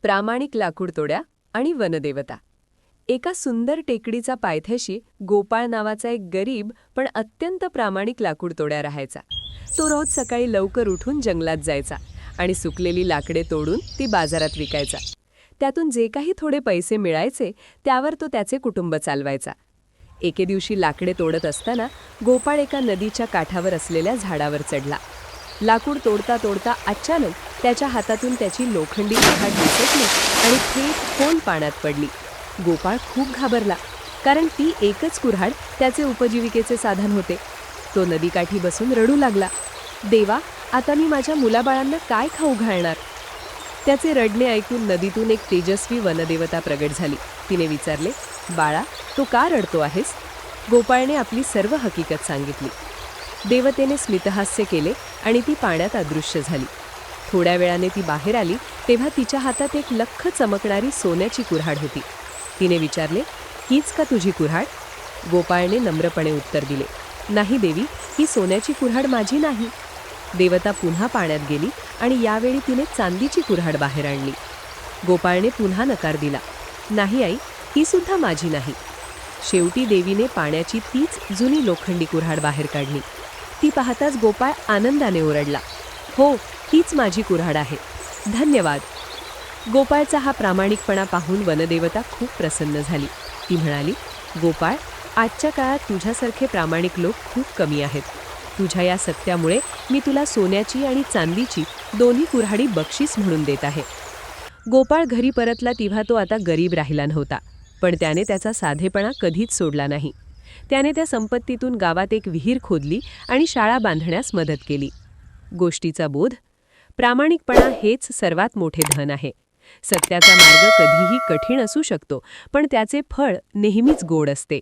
प्रामाणिक लाकूडतोड्या आणि वनदेवता. एका सुंदर टेकडीचा पायथ्याशी गोपाळ नावाचा एक गरीब पण अत्यंत प्रामाणिक लाकूडतोड्या राहायचा. तो रोज सकाळी लवकर उठून जंगलात जायचा आणि सुकलेली लाकडे तोडून ती बाजारात विकायचा. त्यातून जे काही थोडे पैसे मिळायचे त्यावर तो त्याचे कुटुंब चालवायचा. एके दिवशी लाकडे तोडत असताना गोपाळ एका नदीच्या काठावर असलेल्या झाडावर चढला. लाकूड तोडता तोडता अचानक त्याच्या हातातून त्याची लोखंडी कुऱ्हाड निसटली आणि थेट खोल पाण्यात पडली. गोपाळ खूप घाबरला, कारण ती एकच कुऱ्हाड त्याचे उपजीविकेचे साधन होते. तो नदीकाठी बसून रडू लागला, देवा, आता मी माझ्या मुलाबाळांना काय खाऊ घालणार? त्याचे रडणे ऐकून नदीतून एक तेजस्वी वनदेवता प्रगट झाली. तिने विचारले, बाळा, तू का रडतो आहेस? गोपाळने आपली सर्व हकीकत सांगितली. देवतेने स्मितहास्य केले आणि ती पाण्यात अदृश्य झाली. थोड्या वेळाने ती बाहेर आली तेव्हा तिच्या हातात एक लख्ख चमकणारी सोन्याची कुऱ्हाड होती. तिने विचारले, हीच का तुझी कुऱ्हाड? गोपाळने नम्रपणे उत्तर दिले, नाही देवी, ही सोन्याची कुऱ्हाड माझी नाही. देवता पुन्हा पाण्यात गेली आणि यावेळी तिने चांदीची कुऱ्हाड बाहेर आणली. गोपाळने पुन्हा नकार दिला, नाही आई, ही सुद्धा माझी नाही. शेवटी देवीने पाण्याची तीच जुनी लोखंडी कुऱ्हाड बाहेर काढली. ती पाहताच गोपाळ आनंदाने ओरडला, हो, हीच माझी कुऱ्हाड आहे, धन्यवाद. गोपाळचा हा प्रामाणिकपणा पाहून वनदेवता खूप प्रसन्न झाली. ती म्हणाली, गोपाळ, आजच्या काळात तुझ्यासारखे प्रामाणिक लोक खूप कमी आहेत. तुझ्या या सत्यामुळे मी तुला सोन्याची आणि चांदीची दोन्ही कुऱ्हाडी बक्षीस म्हणून देत आहे. गोपाळ घरी परतला तेव्हा तो आता गरीब राहिला नव्हता, पण त्याने त्याचा साधेपणा कधीच सोडला नाही. त्याने त्या संपत्तीतून गावात एक विहीर खोदली आणि शाळा बांधण्यास मदत केली. गोष्टीचा बोध, प्रामाणिकपणा हेच सर्वात मोठे धन आहे. सत्याचा मार्ग कधीही कठीण असू शकतो, पण त्याचे फळ नेहमीच गोड असते.